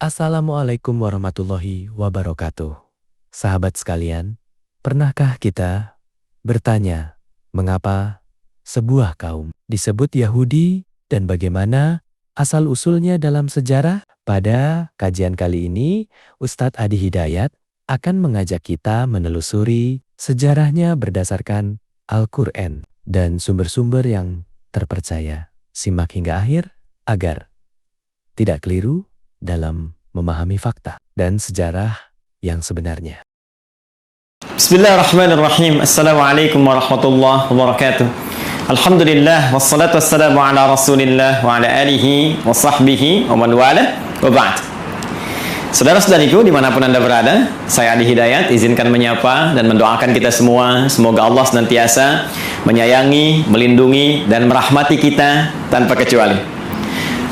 Assalamualaikum warahmatullahi wabarakatuh. Sahabat sekalian, pernahkah kita bertanya mengapa sebuah kaum disebut Yahudi dan bagaimana asal-usulnya dalam sejarah? Pada kajian kali ini, Ustadz Adi Hidayat akan mengajak kita menelusuri sejarahnya berdasarkan Al-Quran dan sumber-sumber yang terpercaya. Simak hingga akhir agar tidak keliru dalam memahami fakta dan sejarah yang sebenarnya. Bismillahirrahmanirrahim. Assalamualaikum warahmatullahi wabarakatuh. Alhamdulillah wassalatu wassalamu ala Rasulillah wa ala alihi wa sahbihi wa man wala wa ba'd. Saudara-saudariku dimanapun Anda berada, saya Adi Hidayat izinkan menyapa dan mendoakan kita semua. Semoga Allah senantiasa menyayangi, melindungi dan merahmati kita tanpa kecuali.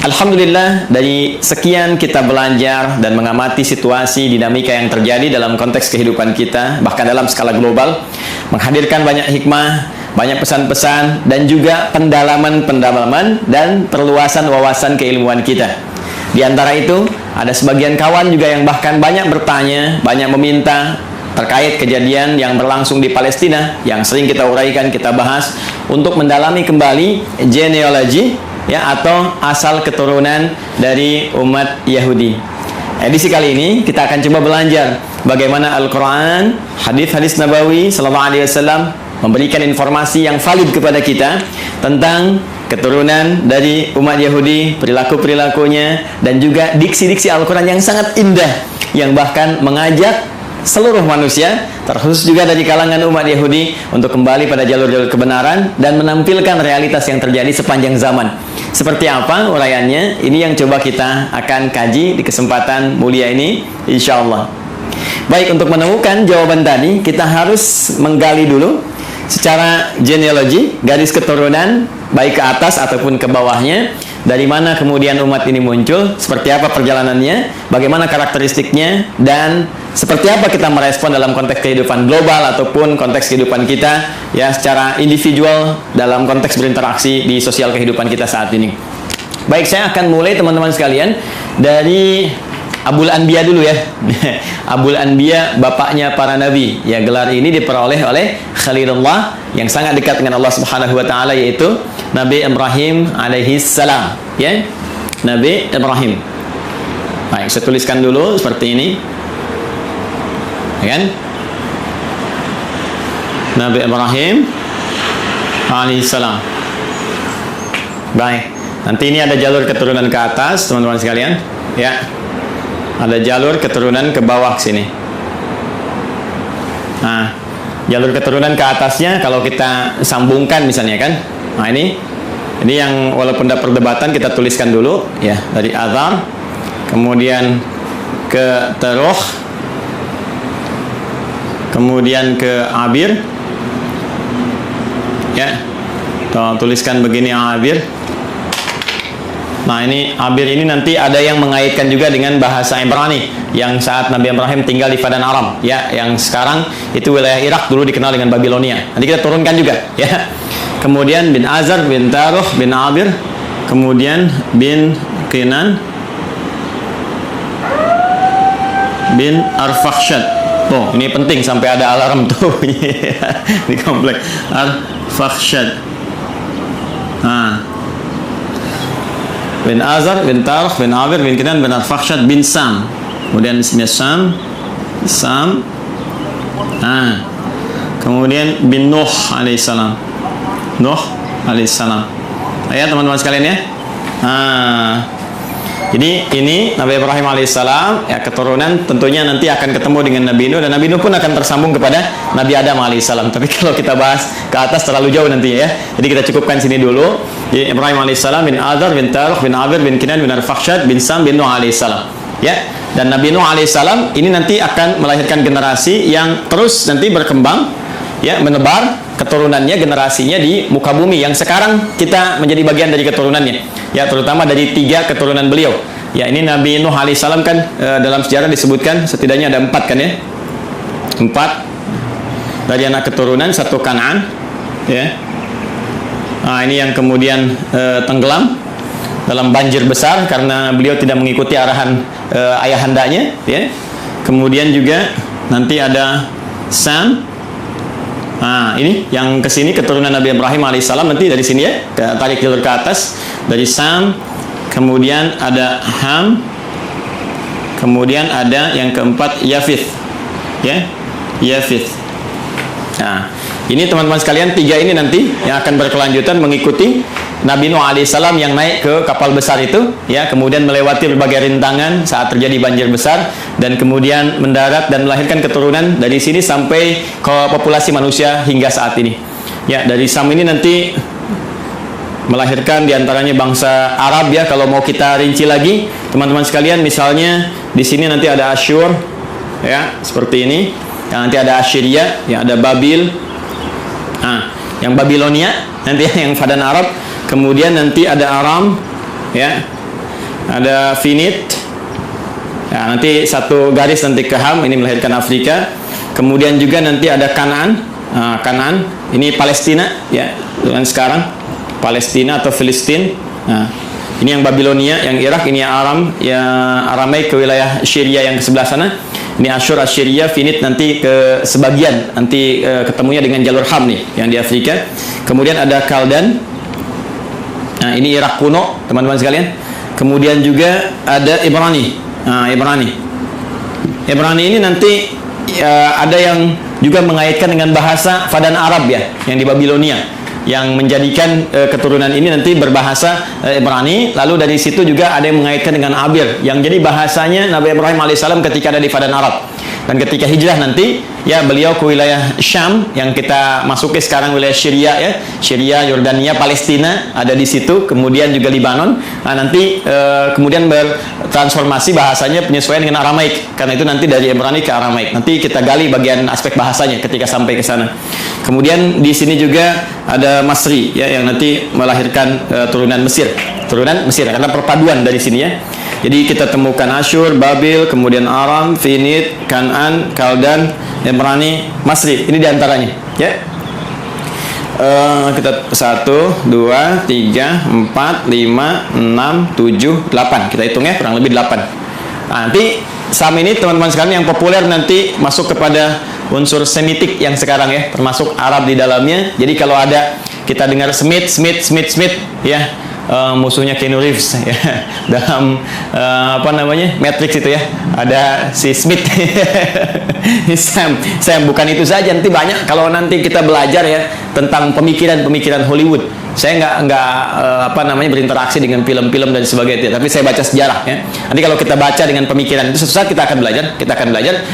Alhamdulillah, dari sekian kita belajar dan mengamati situasi dinamika yang terjadi dalam konteks kehidupan kita, bahkan dalam skala global, menghadirkan banyak hikmah, banyak pesan-pesan, dan juga pendalaman-pendalaman dan perluasan wawasan keilmuan kita. Di antara itu, ada sebagian kawan juga yang bahkan banyak bertanya, banyak meminta terkait kejadian yang berlangsung di Palestina, yang sering kita uraikan, kita bahas, untuk mendalami kembali genealogi, ya, atau asal keturunan dari umat Yahudi. Edisi kali ini kita akan coba belajar bagaimana Al-Quran, hadis-hadis Nabawi Sallallahu Alaihi Wasallam memberikan informasi yang valid kepada kita tentang keturunan dari umat Yahudi, perilaku-perilakunya, dan juga diksi-diksi Al-Quran yang sangat indah, yang bahkan mengajak seluruh manusia, terkhusus juga dari kalangan umat Yahudi, untuk kembali pada jalur-jalur kebenaran dan menampilkan realitas yang terjadi sepanjang zaman. Seperti apa uraiannya? Ini yang coba kita akan kaji di kesempatan mulia ini, insya Allah. Baik, untuk menemukan jawaban tadi, kita harus menggali dulu secara genealogi, garis keturunan, baik ke atas ataupun ke bawahnya. Dari mana kemudian umat ini muncul, seperti apa perjalanannya, bagaimana karakteristiknya, dan seperti apa kita merespon dalam konteks kehidupan global ataupun konteks kehidupan kita, ya, secara individual dalam konteks berinteraksi di sosial kehidupan kita saat ini. Baik, saya akan mulai teman-teman sekalian dari Abul Anbiya dulu ya. Abul Anbiya, bapaknya para nabi. Ya, gelar ini diperoleh oleh Khalilullah yang sangat dekat dengan Allah Subhanahu wa taala, yaitu Nabi Ibrahim alaihi salam, ya. Nabi Ibrahim. Baik, saya tuliskan dulu seperti ini. Ya kan? Nabi Ibrahim alaihi salam. Baik. Nanti ini ada jalur keturunan ke atas, teman-teman sekalian, ya. Ada jalur keturunan ke bawah sini. Nah, jalur keturunan ke atasnya kalau kita sambungkan misalnya kan. Nah, ini yang walaupun ada perdebatan kita tuliskan dulu ya, dari Azar kemudian ke Teruh, kemudian ke Abir. Ya. Tuliskan begini Abir. Nah, ini Abir ini nanti ada yang mengaitkan juga dengan bahasa Ibrani yang saat Nabi Ibrahim tinggal di Padan Aram, ya, yang sekarang itu wilayah Irak, dulu dikenal dengan Babilonia. Nanti kita turunkan juga, ya. Kemudian bin Azar, bin Taruh, bin Abir, kemudian bin Kinan, bin Arfakhshad. Tuh, ini penting sampai ada alarm tuh di komplek Arfakhshad. Nah, bin Azar, bin Taruh, bin Abir, bin Kinan, bin Arfakhshad, bin Sam. Kemudian ismnya Sam. Nah, kemudian bin Nuh alaihissalam. Ya, teman-teman sekalian ya. Nah, jadi ini Nabi Ibrahim alaihissalam, ya, keturunan tentunya nanti akan ketemu dengan Nabi Nuh, dan Nabi Nuh pun akan tersambung kepada Nabi Adam alaihissalam. Tapi kalau kita bahas ke atas terlalu jauh nanti ya. Jadi kita cukupkan sini dulu. Jadi Ibrahim alaihissalam, bin Azar, bin Taruh, bin Abir, bin Kinan, bin Arfakhshad, bin Sam, bin Nuh alaihissalam. Ya. Dan Nabi Nuh alaihissalam ini nanti akan melahirkan generasi yang terus nanti berkembang, ya, menebar keturunannya, generasinya di muka bumi yang sekarang kita menjadi bagian dari keturunannya, ya, terutama dari 3 keturunan beliau. Ya, ini Nabi Nuh alaihissalam kan dalam sejarah disebutkan setidaknya ada 4 kan ya, 4 dari anak keturunan, 1 Kan'an, ya. Nah, ini yang kemudian tenggelam dalam banjir besar karena beliau tidak mengikuti arahan ayahandanya, ya. Kemudian juga nanti ada Sam. Nah, ini yang ke sini keturunan Nabi Ibrahim alaihissalam, nanti dari sini ya, tarik jalur ke atas dari Sam. Kemudian ada Ham. Kemudian ada yang keempat Yafith, ya, Yafith. Nah, ini teman-teman sekalian, tiga ini nanti yang akan berkelanjutan mengikuti Nabi Nuh alaihissalam yang naik ke kapal besar itu, ya, kemudian melewati berbagai rintangan saat terjadi banjir besar, dan kemudian mendarat dan melahirkan keturunan dari sini sampai ke populasi manusia hingga saat ini. Ya, dari Sam ini nanti melahirkan diantaranya bangsa Arab, ya. Kalau mau kita rinci lagi, teman-teman sekalian, misalnya di sini nanti ada Asyur, ya, seperti ini. Nanti ada Assyria, ya, ada Babil. Nah, yang Babilonia nanti yang Fadan Arab. Kemudian nanti ada Aram, ya, ada Finit. Ya, nanti satu garis nanti ke Ham, ini melahirkan Afrika. Kemudian juga nanti ada Kanaan. Nah, Kanaan ini Palestina, ya, dengan sekarang Palestina atau Filistin. Nah, ini yang Babilonia, yang Irak. Ini Aram, ya, Aramaik ke wilayah Syria yang ke sebelah sana. Ini Asyur, Assyria, Finit nanti ke sebagian, nanti ketemunya dengan jalur Ham nih, yang di Afrika. Kemudian ada Kaldan. Nah, ini Irak kuno, teman-teman sekalian. Kemudian juga ada Ibrani. Nah, Ibrani ini nanti ada yang juga mengaitkan dengan bahasa Fadan Arab, ya, yang di Babilonia, yang menjadikan keturunan ini nanti berbahasa Ibrani. Lalu dari situ juga ada yang mengaitkan dengan Abir, yang jadi bahasanya Nabi Ibrahim alaihissalam ketika ada di Fadan Arab. Dan ketika hijrah nanti, ya, beliau ke wilayah Syam, yang kita masuki sekarang wilayah Syria, ya, Syria, Yordania, Palestina ada di situ. Kemudian juga Libanon. Nah, nanti kemudian bertransformasi bahasanya, penyesuaian dengan Aramaik, karena itu nanti dari Ibrani ke Aramaik. Nanti kita gali bagian aspek bahasanya ketika sampai ke sana. Kemudian di sini juga ada Masri, ya, yang nanti melahirkan turunan Mesir, karena perpaduan dari sini, ya. Jadi kita temukan Asyur, Babil, kemudian Aram, Finit, Kanaan, Kaldan, Ibrani, Masri. Ini diantaranya, ya. Kita 1, 2, 3, 4, 5, 6, 7, 8. Kita hitung, ya, kurang lebih 8. Nah, nanti Sam ini teman-teman sekalian yang populer nanti masuk kepada unsur Semitik yang sekarang, ya, termasuk Arab di dalamnya. Jadi kalau ada kita dengar Smith, ya, musuhnya Keanu Reeves, ya, dalam Matrix itu, ya, ada si Smith. Sam bukan itu saja, nanti banyak kalau nanti kita belajar, ya, tentang pemikiran Hollywood. Saya nggak berinteraksi dengan film-film dan sebagainya, tapi saya baca sejarah, ya. Nanti kalau kita baca dengan pemikiran itu, suatu saat kita akan belajar,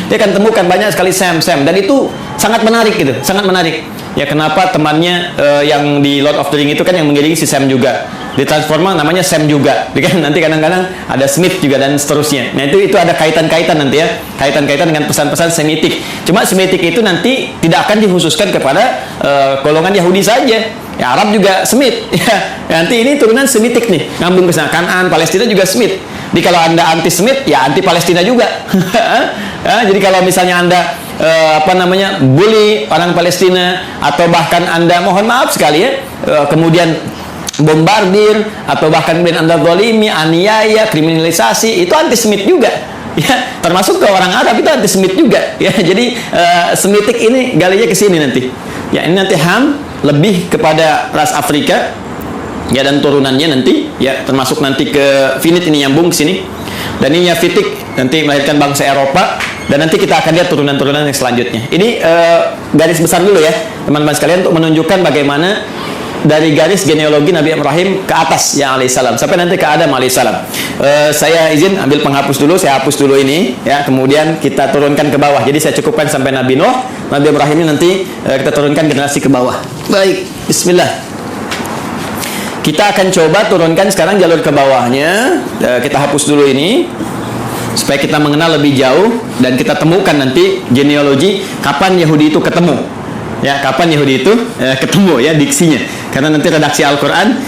dia akan temukan banyak sekali Sam, dan itu sangat menarik, gitu, sangat menarik. Ya, kenapa temannya yang di Lord of the Ring itu kan yang mengiringi si Sam juga, ditransforma namanya Sam juga, kan? Nanti kadang-kadang ada Smith juga dan seterusnya. Nah, itu ada kaitan-kaitan nanti, ya, kaitan-kaitan dengan pesan-pesan Semitik. Cuma Semitik itu nanti tidak akan dikhususkan kepada golongan Yahudi saja. Ya, Arab juga Semit, ya. Nanti ini turunan Semitik nih, ngambung ke sana. Kanaan, Palestina juga Semit. Jadi kalau Anda anti Semit, ya anti Palestina juga. Ya, jadi kalau misalnya Anda bully orang Palestina, atau bahkan Anda, mohon maaf sekali, ya, kemudian bombardir, atau bahkan kemudian Anda zalimi, aniaya, kriminalisasi, itu anti Semit juga. Ya, termasuk ke orang Arab itu anti Semit juga. Ya, jadi Semitik ini galinya ke sini nanti. Ya, ini nanti Ham lebih kepada ras Afrika, ya, dan turunannya nanti, ya, termasuk nanti ke Finit ini nyambung ke sini. Dan ini Yafitik nanti melahirkan bangsa Eropa, dan nanti kita akan lihat turunan-turunan yang selanjutnya. Ini garis besar dulu, ya, teman-teman sekalian, untuk menunjukkan bagaimana dari garis genealogi Nabi Ibrahim ke atas, ya, alaihissalam, sampai nanti ke Adam alaihissalam. Saya izin ambil penghapus dulu, saya hapus dulu ini, ya, kemudian kita turunkan ke bawah. Jadi saya cukupkan sampai Nabi Nuh. Nabi Ibrahim ini nanti kita turunkan generasi ke bawah. Baik, bismillah. Kita akan coba turunkan sekarang jalur ke bawahnya. Kita hapus dulu ini supaya kita mengenal lebih jauh, dan kita temukan nanti genealogi kapan Yahudi itu ketemu. Ya, kapan Yahudi itu ketemu, ya, diksinya. Karena nanti redaksi Al-Quran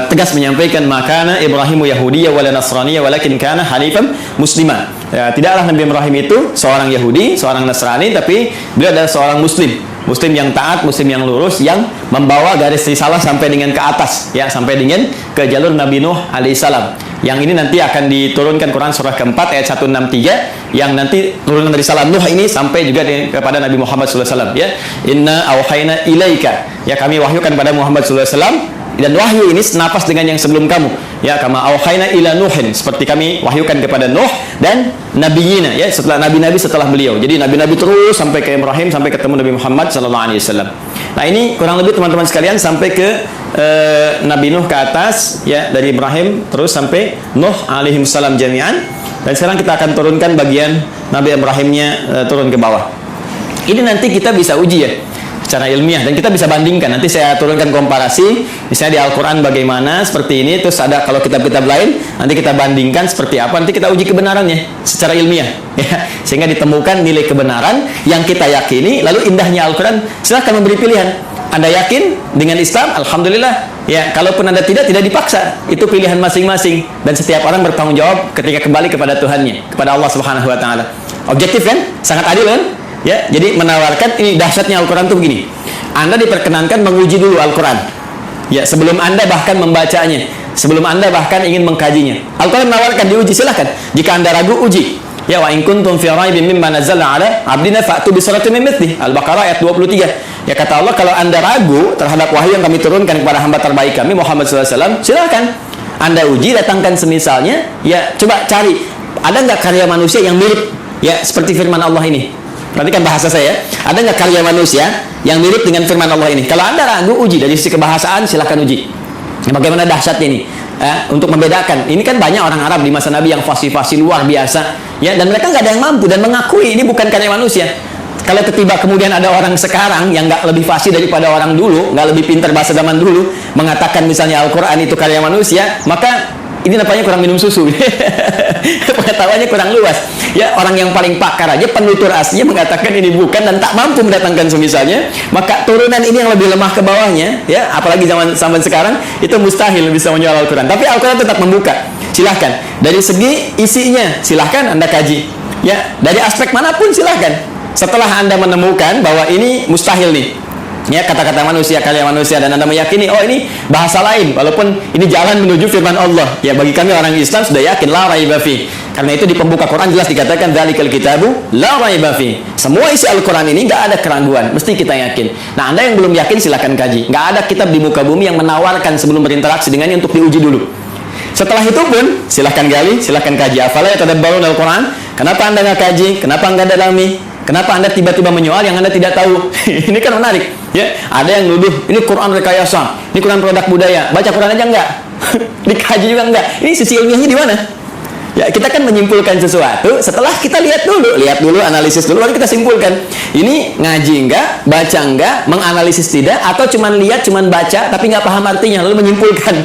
tegas menyampaikan, makana Ibrahimu Yahudiyya wala Nasraniyya walakin kana hanifan musliman. Ya, tidaklah Nabi Ibrahim itu seorang Yahudi, seorang Nasrani, tapi beliau adalah seorang Muslim. muslim yang taat, muslim yang lurus, yang membawa garis risalah sampai dengan ke atas, ya, sampai dengan ke jalur Nabi Nuh alaihissalam. Yang ini nanti akan diturunkan Quran surah keempat ayat 163, yang nanti turunan risalah Nuh ini sampai juga kepada Nabi Muhammad SAW, ya. Inna auhayna ilaika, ya, kami wahyukan pada Muhammad SAW. Dan wahyu ini senapas dengan yang sebelum kamu, ya, kama auhayna ila Nuhin, seperti kami wahyukan kepada Nuh dan nabiyina, ya, setelah nabi-nabi setelah beliau. Jadi nabi-nabi terus sampai ke Ibrahim, sampai ketemu Nabi Muhammad sallallahu alaihi wasallam. Nah, ini kurang lebih teman-teman sekalian sampai ke Nabi Nuh ke atas, ya, dari Ibrahim terus sampai Nuh alaihi salam jami'an. Dan sekarang kita akan turunkan bagian Nabi Ibrahimnya turun ke bawah. Ini nanti kita bisa uji, ya, secara ilmiah, dan kita bisa bandingkan. Nanti saya turunkan komparasi, misalnya di Al-Quran bagaimana seperti ini, terus ada kalau kitab-kitab lain, nanti kita bandingkan seperti apa, nanti kita uji kebenarannya secara ilmiah, ya, sehingga ditemukan nilai kebenaran yang kita yakini. Lalu indahnya Al-Quran, silahkan memberi pilihan. Anda yakin dengan Islam, alhamdulillah, ya. Kalaupun Anda tidak dipaksa, itu pilihan masing-masing, dan setiap orang bertanggung jawab ketika kembali kepada Tuhannya, kepada Allah Subhanahu Wa Taala. Objektif kan, sangat adil kan? Ya, jadi menawarkan, ini dahsyatnya Al-Quran tuh begini. Anda diperkenankan menguji dulu Al-Quran, ya, sebelum Anda bahkan membacanya, sebelum Anda bahkan ingin mengkajinya. Al-Quran menawarkan diuji, silahkan. Jika Anda ragu, uji. Ya, wa in kuntum fi raibin mimma nazzalna ala abdina fa'tu bi suratin min mithlihi. Al-Baqarah ayat 23. Ya, kata Allah, kalau Anda ragu terhadap wahyu yang kami turunkan kepada hamba terbaik kami Muhammad SAW, silahkan Anda uji, datangkan semisalnya. Ya, coba cari, ada nggak karya manusia yang mirip, ya, seperti firman Allah ini. Perhatikan bahasa saya, ada nggak karya manusia yang mirip dengan firman Allah ini? Kalau Anda ragu, uji dari sisi kebahasaan, silahkan uji. Bagaimana dahsyatnya ini, untuk membedakan. Ini kan banyak orang Arab di masa Nabi yang fasih-fasih luar biasa, ya, dan mereka nggak ada yang mampu dan mengakui ini bukan karya manusia. Kalau tiba kemudian ada orang sekarang yang nggak lebih fasih daripada orang dulu, nggak lebih pintar bahasa zaman dulu, mengatakan misalnya Al-Quran itu karya manusia, maka ini nampaknya kurang minum susu. Pengetahuannya kurang luas, ya. Orang yang paling pakar aja, penutur aslinya mengatakan ini bukan dan tak mampu mendatangkan semisalnya, maka turunan ini yang lebih lemah ke bawahnya, ya, apalagi zaman sekarang, itu mustahil bisa menjual Al-Quran. Tapi Al-Quran tetap membuka. Silahkan, dari segi isinya silahkan Anda kaji, ya, dari aspek manapun silahkan. Setelah Anda menemukan bahwa ini mustahil nih, ya, kata-kata manusia, karya manusia, dan Anda meyakini, oh, ini bahasa lain, walaupun ini jalan menuju firman Allah, ya, bagi kami orang Islam sudah yakin la raiba fi. Karena itu di pembuka Quran jelas dikatakan dzalikal kitabu la raiba fi. Semua isi Al-Quran ini nggak ada keraguan, mesti kita yakin. Nah, Anda yang belum yakin silahkan kaji. Nggak ada kitab di muka bumi yang menawarkan sebelum berinteraksi dengannya untuk diuji dulu. Setelah itu pun silahkan gali, silahkan kaji. Afala yatadabbaruna Al-Quran? Kenapa Anda nggak kaji? Kenapa Anda dalami? Kenapa Anda tiba-tiba menyoal yang Anda tidak tahu? Ini kan menarik, ya. Ada yang nuduh ini Quran rekayasa, ini Quran produk budaya. Baca Quran aja enggak, dikaji juga enggak. Ini sisi ilmiahnya di mana? Ya, kita kan menyimpulkan sesuatu setelah kita lihat dulu, analisis dulu, lalu kita simpulkan. Ini ngaji enggak, baca enggak, menganalisis tidak, atau cuman lihat, cuman baca, tapi nggak paham artinya, lalu menyimpulkan.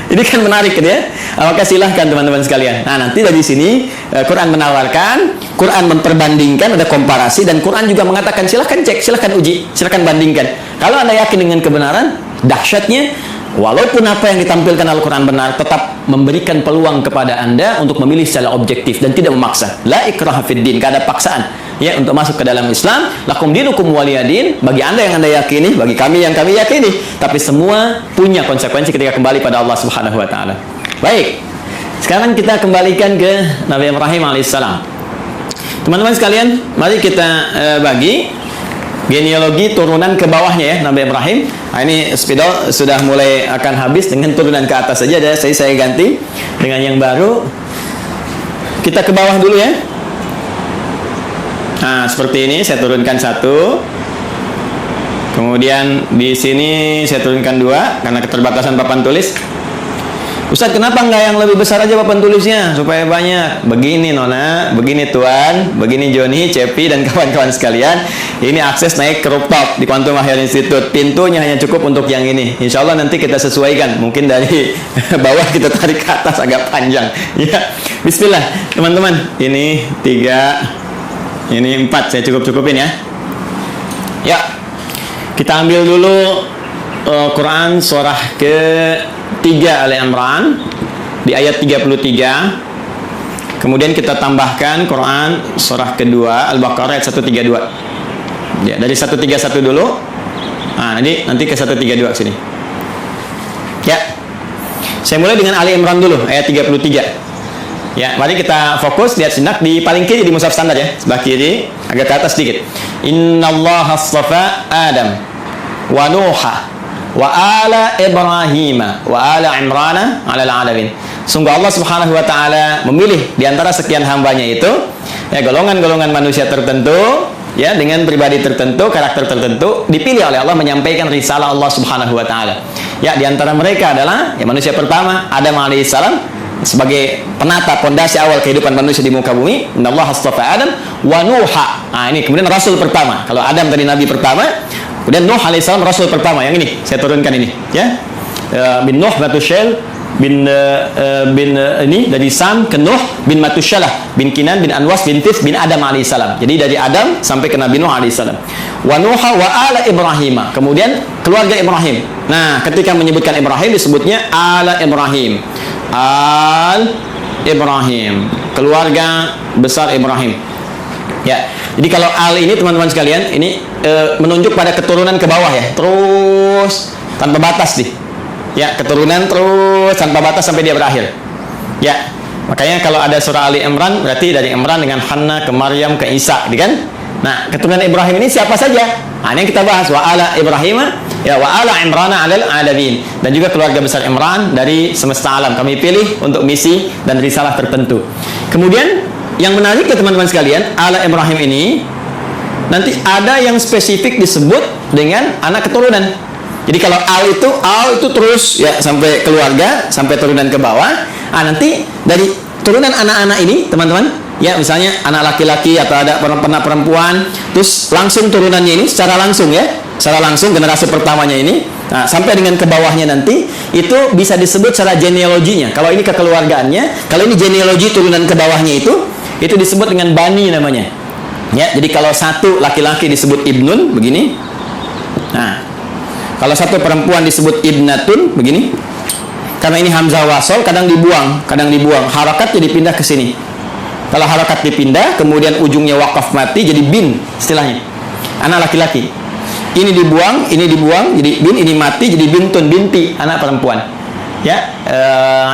Ini kan menarik, ya. Maka silahkan teman-teman sekalian. Nah, nanti dari sini Quran menawarkan, Quran memperbandingkan, ada komparasi, dan Quran juga mengatakan silahkan cek, silahkan uji, silahkan bandingkan. Kalau Anda yakin dengan kebenaran, dahsyatnya, walaupun apa yang ditampilkan Al-Quran benar, tetap memberikan peluang kepada Anda untuk memilih secara objektif dan tidak memaksa. La ikraha fid din, tidak ada paksaan, ya, untuk masuk ke dalam Islam. Lakum dinukum waliyadin, bagi Anda yang Anda yakini, bagi kami yang kami yakini. Tapi semua punya konsekuensi ketika kembali pada Allah Subhanahu Wa Taala. Baik, sekarang kita kembalikan ke Nabi Ibrahim alaihissalam. Teman-teman sekalian, mari kita bagi genealogi turunan ke bawahnya, ya, Nabi Ibrahim. Nah, ini spidol sudah mulai akan habis, dengan turunan ke atas saja. Saya ganti dengan yang baru. Kita ke bawah dulu, ya. Nah, seperti ini saya turunkan satu. Kemudian di sini saya turunkan dua karena keterbatasan papan tulis. Ustaz, kenapa nggak yang lebih besar aja papan tulisnya supaya banyak? Begini Nona, begini Tuan, begini Joni, Cepi, dan kawan-kawan sekalian. Ini akses naik ke rooftop di Quantum Akhir Institute. Pintunya hanya cukup untuk yang ini. Insya Allah nanti kita sesuaikan. Mungkin dari bawah kita tarik ke atas agak panjang. Ya, Bismillah teman-teman. Ini 3, ini 4. Saya cukup-cupin, ya. Ya, kita ambil dulu Quran surah ke-3 Ali Imran di ayat 33. Kemudian kita tambahkan Quran surah kedua Al-Baqarah ayat 132. Ya, dari 131 dulu. Nah, nanti ke 132 sini. Ya. Saya mulai dengan Ali Imran dulu, ayat 33. Ya, mari kita fokus, lihat sinak di paling kiri di mushaf standar ya, sebelah kiri, agak ke atas sedikit. Innallaha astafa Adam wa Nuha wa ala Ibrahim wa ala Imrana 'alal 'alamin. Sungguh Allah Subhanahu wa taala memilih di antara sekian hambanya itu ya golongan-golongan manusia tertentu ya dengan pribadi tertentu, karakter tertentu dipilih oleh Allah menyampaikan risalah Allah Subhanahu wa taala. Ya, di antara mereka adalah ya manusia pertama Adam alaihissalam sebagai penata pondasi awal kehidupan manusia di muka bumi. Innallaha astafa Adam wa Nuha. Nah, ini kemudian rasul pertama. Kalau Adam tadi nabi pertama, kemudian Nuh alaihissalam rasul pertama. Yang ini saya turunkan ini, ya. Bin Nuh Matusyail bin ini dari Sam ke Nuh bin Matusyalah bin Kinan bin Anwas bin Tif bin Adam alaihissalam. Jadi dari Adam sampai ke Nabi Nuh alaihissalam. Wa Nuha wa ala Ibrahim. Kemudian keluarga Ibrahim. Nah, ketika menyebutkan Ibrahim disebutnya ala Ibrahim. Al Ibrahim, keluarga besar Ibrahim. Ya, jadi kalau al ini teman-teman sekalian, ini menunjuk pada keturunan ke bawah ya, terus tanpa batas nih. Ya, keturunan terus tanpa batas sampai dia berakhir. Ya, makanya kalau ada surah Ali Imran berarti dari Imran dengan Hanna ke Maryam ke Isa, gitu kan? Nah, keturunan Ibrahim ini siapa saja? Nah, ini yang kita bahas wa ala Ibrahim ya wa ala Imrana 'alal 'alamin, dan juga keluarga besar Imran dari semesta alam kami pilih untuk misi dan risalah tertentu. Kemudian yang menarik ya teman-teman sekalian, ala Ibrahim ini nanti ada yang spesifik disebut dengan anak keturunan. Jadi kalau al itu terus ya sampai keluarga, sampai turunan ke bawah. Ah, nanti dari turunan anak-anak ini teman-teman ya, misalnya anak laki-laki atau ada anak perempuan, terus langsung turunannya ini secara langsung ya, secara langsung generasi pertamanya ini, nah, sampai dengan ke bawahnya nanti itu bisa disebut secara genealoginya. Kalau ini kekeluargaannya, kalau ini genealogi turunan ke bawahnya itu disebut dengan bani namanya. Ya, jadi kalau satu laki-laki disebut ibnun begini. Nah, kalau satu perempuan disebut ibnatun begini. Karena ini hamzah wasol kadang dibuang, harakat jadi pindah ke sini. Kalau harakat dipindah, kemudian ujungnya wakaf mati jadi bin istilahnya. Anak laki-laki. Ini dibuang, jadi bin, ini mati jadi bintun, binti, anak perempuan. Ya,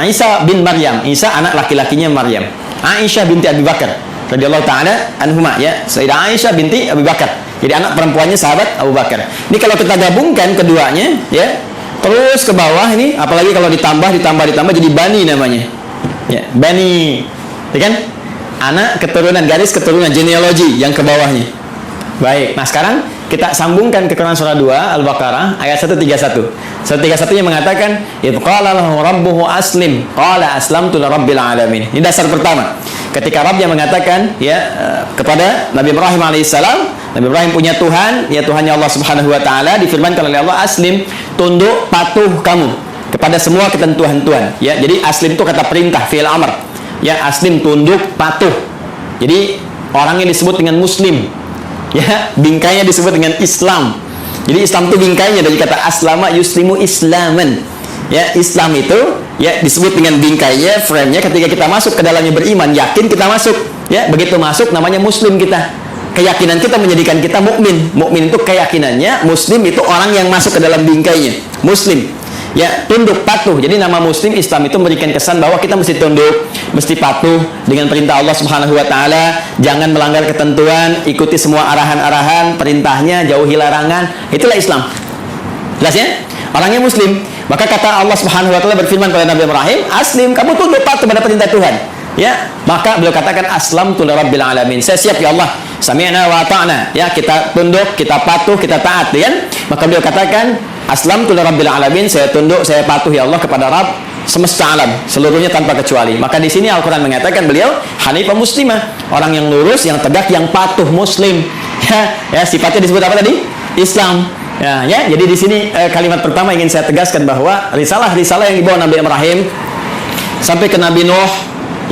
Isa bin Maryam, Isa anak laki-lakinya Maryam. Aisyah binti Abi Bakar radhiyallahu taala anhuma ya, Sayyidah Aisyah binti Abi Bakar. Jadi anak perempuannya sahabat Abu Bakar. Ini kalau kita gabungkan keduanya ya, terus ke bawah ini, apalagi kalau ditambah jadi bani namanya. Ya, bani. Ya kan? Anak keturunan, garis keturunan, genealogi yang ke bawahnya. Baik, nah sekarang kita sambungkan ke Quran surah 2 Al-Baqarah ayat 131. 131 yang mengatakan idh qala lahu rabbuhu aslim qala aslamtu lirabbil alamin. Ini dasar pertama. Ketika Rabbnya mengatakan ya kepada Nabi Ibrahim alaihissalam, Nabi Ibrahim punya Tuhan, ya Tuhannya Allah Subhanahu wa taala, difirmankan oleh Allah aslim, tunduk patuh kamu kepada semua ketentuan Tuhan. Ya, jadi aslim itu kata perintah, fi'il amr. Ya, aslim tunduk patuh. Jadi orangnya disebut dengan muslim. Ya, bingkainya disebut dengan Islam. Jadi Islam itu bingkainya dari kata aslama yuslimu islaman. Ya, Islam itu ya disebut dengan bingkainya, frame-nya ketika kita masuk ke dalamnya beriman, yakin kita masuk. Ya, begitu masuk namanya muslim kita. Keyakinan kita menjadikan kita mukmin. Mukmin itu keyakinannya, muslim itu orang yang masuk ke dalam bingkainya. Muslim. Ya, tunduk patuh. Jadi nama muslim Islam itu memberikan kesan bahwa kita mesti tunduk, mesti patuh dengan perintah Allah Subhanahu wa taala, jangan melanggar ketentuan, ikuti semua arahan-arahan, perintahnya, jauhi larangan. Itulah Islam. Jelas ya? Orangnya muslim. Maka kata Allah Subhanahu wa taala berfirman kepada Nabi Ibrahim, "Aslim, kamu tunduk patuh pada perintah Tuhan." Ya, maka beliau katakan aslamtu lirabbil alamin. Saya siap ya Allah. Sami'na wa ata'na. Ya, kita tunduk, kita patuh, kita taat, ya kan? Maka beliau katakan aslamtu lirabbil alamin, saya tunduk, saya patuh ya Allah kepada Rabb semesta alam, seluruhnya tanpa kecuali. Maka di sini Al-Qur'an mengatakan beliau hanifah muslimah, orang yang lurus, yang tegak, yang patuh, muslim. Ya, sifatnya disebut apa tadi? Islam. Ya, jadi di sini kalimat pertama ingin saya tegaskan bahwa risalah-risalah yang dibawa Nabi Ibrahim sampai ke Nabi Nuh,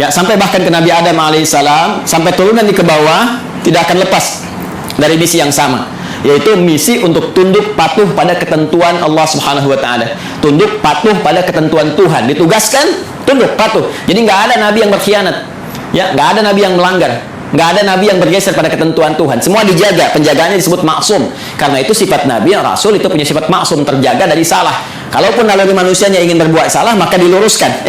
ya sampai bahkan ke Nabi Adam alaihissalam, sampai turunan di ke bawah tidak akan lepas dari misi yang sama, yaitu misi untuk tunduk patuh pada ketentuan Allah Subhanahu wa taala. Tunduk patuh pada ketentuan Tuhan. Ditugaskan tunduk patuh. Jadi nggak ada nabi yang berkhianat. Ya, nggak ada nabi yang melanggar. Nggak ada nabi yang bergeser pada ketentuan Tuhan. Semua dijaga, penjagaannya disebut maksum. Karena itu sifat nabi, rasul itu punya sifat maksum, terjaga dari salah. Kalaupun naluri manusianya ingin berbuat salah, maka diluruskan.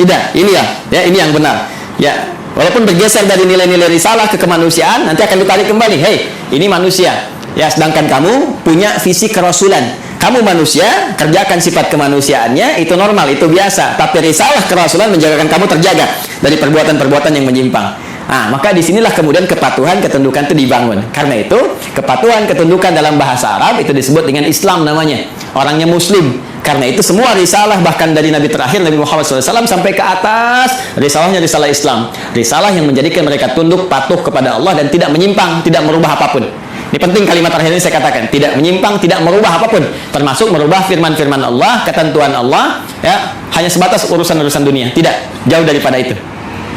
Tidak, ini ini yang benar. Ya, walaupun bergeser dari nilai-nilai risalah ke kemanusiaan, nanti akan ditarik kembali. Ini manusia. Ya, sedangkan kamu punya visi kerasulan. Kamu manusia, kerjakan sifat kemanusiaannya, itu normal, itu biasa. Tapi risalah kerasulan menjagakan kamu terjaga dari perbuatan-perbuatan yang menyimpang. Maka disinilah kemudian kepatuhan, ketundukan itu dibangun. Karena itu, kepatuhan, ketundukan dalam bahasa Arab itu disebut dengan Islam namanya. Orangnya Muslim. Karena itu semua risalah, bahkan dari Nabi terakhir, Nabi Muhammad SAW, sampai ke atas, risalahnya risalah Islam. Risalah yang menjadikan mereka tunduk, patuh kepada Allah, dan tidak menyimpang, tidak merubah apapun. Ini penting kalimat terakhir ini saya katakan. Tidak menyimpang, tidak merubah apapun. Termasuk merubah firman-firman Allah, ketentuan Allah, ya, hanya sebatas urusan-urusan dunia. Tidak, jauh daripada itu.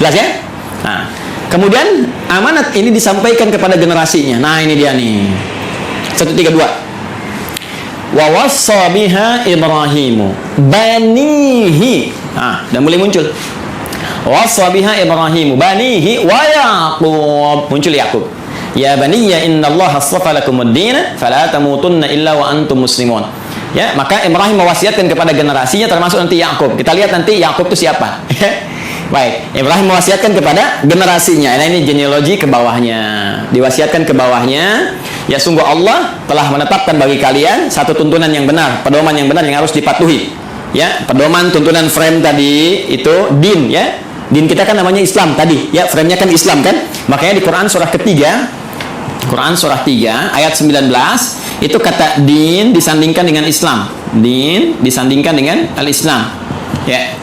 Jelas ya? Kemudian amanat ini disampaikan kepada generasinya. Ini dia nih. 132. Wa wassa biha Ibrahimu banihi. Dan mulai muncul. Wassa biha Ibrahimu banihi wa Yaqub. Muncul Yaqub. Ya baniya innallaha astafa lakumuddin fala tamutunna illa wa antum muslimun. Ya, maka Ibrahim mewasiatkan kepada generasinya termasuk nanti Yaqub. Kita lihat nanti Yaqub itu siapa. Baik, Ibrahim mewasiatkan kepada generasinya. Ini genealogi ke bawahnya. Diwasiatkan ke bawahnya, ya sungguh Allah telah menetapkan bagi kalian satu tuntunan yang benar, pedoman yang benar yang harus dipatuhi. Ya, pedoman tuntunan frame tadi itu din, ya. Din kita kan namanya Islam tadi, ya, frame-nya kan Islam kan? Makanya di Quran surah ketiga, Quran surah 3 ayat 19 itu kata din disandingkan dengan Islam. Din disandingkan dengan al-Islam. Ya.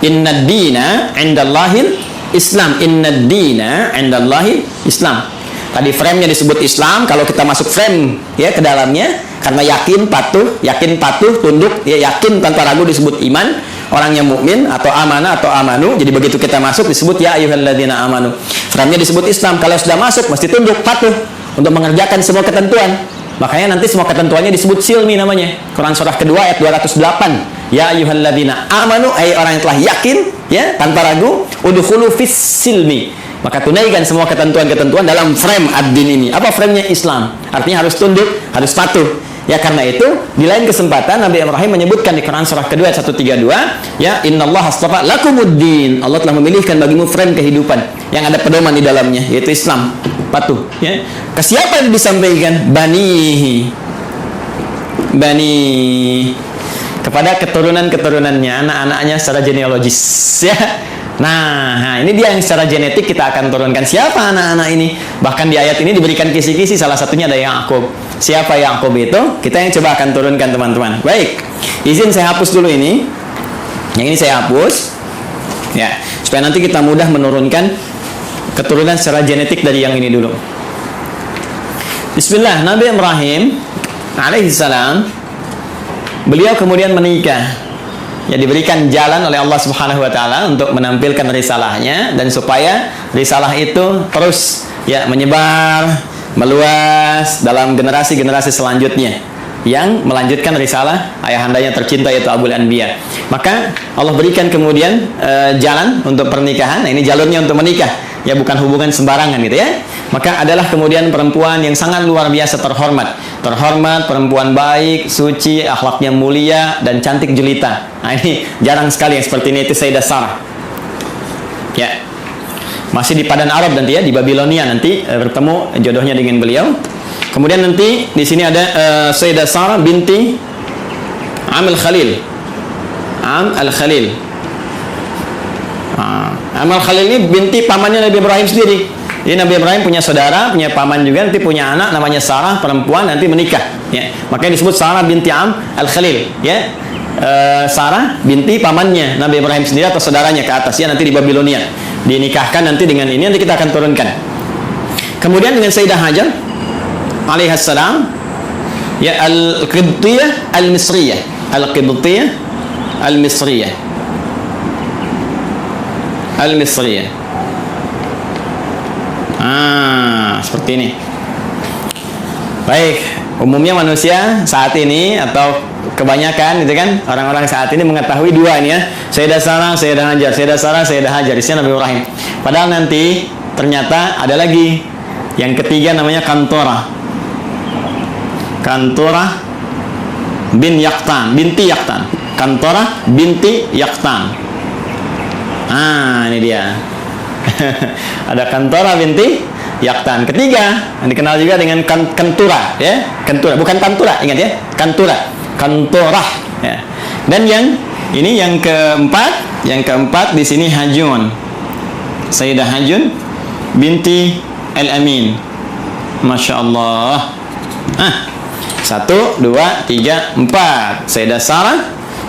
Inna dina indallahil Islam. Inna dina indallahil Islam. Tadi frame-nya disebut Islam. Kalau kita masuk frame ya ke dalamnya, karena yakin patuh, tunduk, ya, yakin tanpa ragu disebut iman. Orangnya mukmin atau amanah atau amanu. Jadi begitu kita masuk disebut ya ayyuhalladzina amanu. Frame-nya disebut Islam. Kalau sudah masuk mesti tunduk, patuh untuk mengerjakan semua ketentuan. Makanya nanti semua ketentuannya disebut silmi namanya. Quran surah kedua ayat 208. Ya ayyuhalladzina amanu, orang yang telah yakin, ya, tanpa ragu, udkhulu fis silmi. Maka tunaikan semua ketentuan-ketentuan dalam frame ad-din ini. Apa frame-nya? Islam. Artinya harus tunduk, harus patuh. Ya, karena itu di lain kesempatan Nabi Ibrahim menyebutkan di Quran surah kedua ayat 132, ya innallaha astafa lakumuddin. Allah telah memilihkan bagimu frame kehidupan yang ada pedoman di dalamnya, yaitu Islam. Patuh, ya. Ke siapa yang disampaikan? Banihi. Kepada keturunan-keturunannya, anak-anaknya secara genealogis, ya. Nah, ini dia yang secara genetik kita akan turunkan. Siapa anak-anak ini? Bahkan di ayat ini diberikan kisi-kisi, salah satunya ada Yaqub. Siapa Yaqub itu? Kita yang coba akan turunkan, teman-teman. Baik, izin saya hapus dulu ini. Yang ini saya hapus, ya, supaya nanti kita mudah menurunkan keturunan secara genetik dari yang ini dulu. Bismillah. Nabi Ibrahim alaihissalam, beliau kemudian menikah. Ya, diberikan jalan oleh Allah Subhanahu wa taala untuk menampilkan risalahnya, dan supaya risalah itu terus, ya, menyebar, meluas dalam generasi-generasi selanjutnya yang melanjutkan risalah ayahandanya tercinta yaitu Abul Anbiya. Maka Allah berikan kemudian jalan untuk pernikahan. Nah, ini jalurnya untuk menikah, ya, bukan hubungan sembarangan gitu ya. Maka adalah kemudian perempuan yang sangat luar biasa terhormat, perempuan baik, suci, akhlaknya mulia dan cantik jelita. Nah, ini jarang sekali yang seperti ini, itu Sayyidah Sarah. Ya. Masih di Padan Arab nanti, ya, di Babilonia nanti bertemu jodohnya dengan beliau. Kemudian nanti di sini ada Sayyidah Sarah binti Am al-Khalil. Am al-Khalil ini binti pamannya Nabi Ibrahim sendiri. Jadi Nabi Ibrahim punya saudara, punya paman juga, nanti punya anak namanya Sarah, perempuan, nanti menikah, ya. Makanya disebut Sarah binti Am al-Khalil, ya. Sarah binti pamannya Nabi Ibrahim sendiri atau saudaranya ke atas, ya, nanti di Babilonia. Dinikahkan nanti dengan ini, nanti kita akan turunkan. Kemudian dengan Sayyidah Hajar alaihissalam, ya, al-Qibtiyah al-Misriyah. Al-Qibtiyah al-Misriyah. Al-Misriyah. Seperti ini. Baik, umumnya manusia saat ini atau kebanyakan gitu kan, orang-orang saat ini mengetahui dua ini, ya, Sayyidah Sarah, Sayyidah Hajar, Sayyidah Sarah, Sayyidah Hajar, isinya Nabi Ibrahim. Padahal nanti ternyata ada lagi. Yang ketiga namanya Kantorah. Kantorah binti Yaqtan. Kantorah binti Yaqtan. Ini dia. Ada Kantorah binti Yaqtan. Ketiga, yang dikenal juga dengan Kantura, ya. Kantura, bukan Kantura, ingat ya. Kantorah, ya. Dan yang keempat di sini Hajun. Sayyidah Hajun binti Al-Amin. Masya Allah. 1, 2, 3, 4. Sayyidah Sarah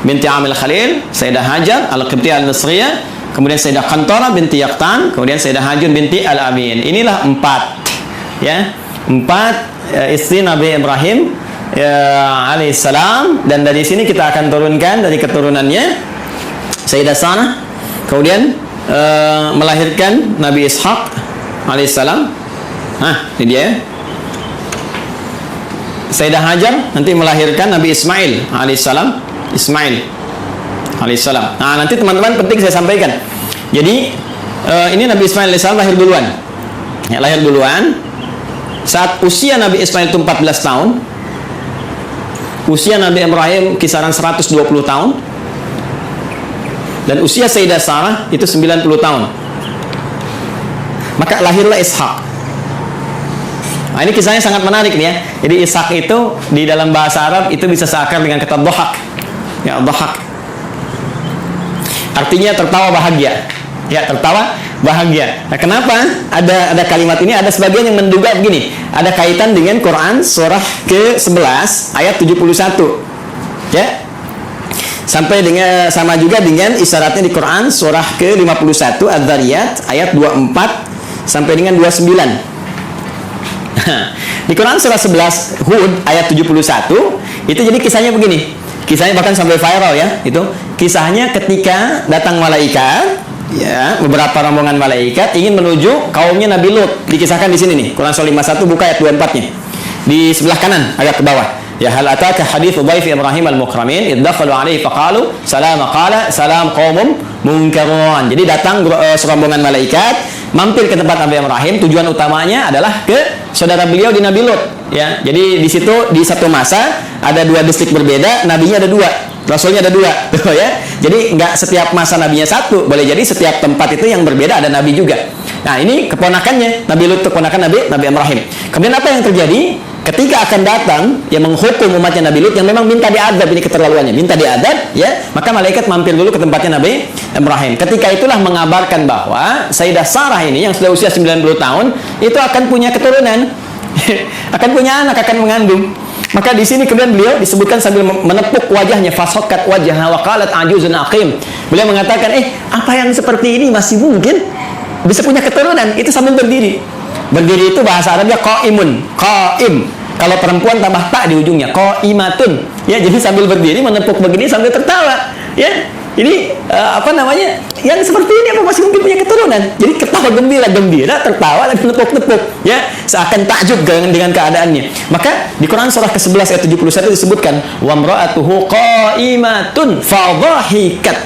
binti Amil Khalil, Sayyidah Hajar Al-Qibtiyah Al-Misriyah, kemudian Sayyidah Kantorah binti Yaqtan, kemudian Sayyidah Hajun binti Al-Amin. Inilah 4, ya. 4 istri Nabi Ibrahim alaihissalam. Dan dari sini kita akan turunkan dari keturunannya Sayyidah Sarah, kemudian melahirkan Nabi Ishaq alaihissalam. Ini dia, ya. Sayyidah Hajar nanti melahirkan Nabi Ismail alaihissalam. Nanti teman-teman penting saya sampaikan. Jadi ini Nabi Ismail alaihissalam lahir duluan. Ya, lahir duluan. Saat usia Nabi Ismail itu 14 tahun, usia Nabi Ibrahim kisaran 120 tahun, dan usia Sayyidah Sarah itu 90 tahun. Maka lahirlah Ishak. Ini kisahnya sangat menarik nih, ya. Jadi Ishak itu di dalam bahasa Arab itu bisa seakar dengan kata dhahak. Ya, dhahak. Artinya tertawa bahagia. Ya, tertawa bahagia. Nah, kenapa ada kalimat ini? Ada sebagian yang menduga begini, ada kaitan dengan Quran surah ke-11 ayat 71. Ya. Sampai dengan sama juga dengan isyaratnya di Quran surah ke-51 Adz-Dzariyat ayat 24 sampai dengan 29. Di Quran surah 11 Hud ayat 71 itu jadi kisahnya begini. Kisahnya bahkan sampai viral, ya. Itu kisahnya ketika datang malaikat, ya, beberapa rombongan malaikat ingin menuju kaumnya Nabi Lut. Dikisahkan di sini nih. Quran surah 51 buka ayat 24-nya. Di sebelah kanan agak ke bawah. Ya, hal ataka haditsu dhaif Ibrahim al-mukramin iddakhalu alaihi faqalu salama qala salam qaumum munkarun. Jadi datang serombongan malaikat mampir ke tempat Nabi Ibrahim. Tujuan utamanya adalah ke saudara beliau di Nabi Lut, ya. Jadi di situ di satu masa ada 2 distrik berbeda, nabinya ada 2, rasulnya ada 2, ya. Jadi nggak setiap masa nabinya 1, boleh jadi setiap tempat itu yang berbeda ada nabi juga. Nah, ini keponakannya Nabi Lut, keponakan Nabi Ibrahim. Kemudian apa yang terjadi? Ketika akan datang yang menghukum umatnya Nabi Lut yang memang minta diadab, ini keterlaluannya, minta diadab, ya, maka malaikat mampir dulu ke tempatnya Nabi Ibrahim. Ketika itulah mengabarkan bahwa Sayyidah Sarah ini yang sudah usia 90 tahun itu akan punya keturunan, akan punya anak, akan mengandung. Maka di sini kemudian beliau disebutkan sambil menepuk wajahnya, fasakkat wajhaha wa qalat ajuzun aqim. Beliau mengatakan, apa yang seperti ini masih mungkin bisa punya keturunan? Itu sambil berdiri. Berdiri itu bahasa Arabnya qaimun, qaim. Kalau perempuan tambah tak di ujungnya, qaimatun. Ya, jadi sambil berdiri menepuk begini sambil tertawa. Ya. Ini Yang seperti ini apa masih mungkin punya keturunan? Jadi ketawa gembira, tertawa dan tepuk-tepuk, ya, seakan takjub dengan keadaannya. Maka di Quran surah ke-11 ayat 71 disebutkan wa imra'atuhu qa'imatun fadhahikat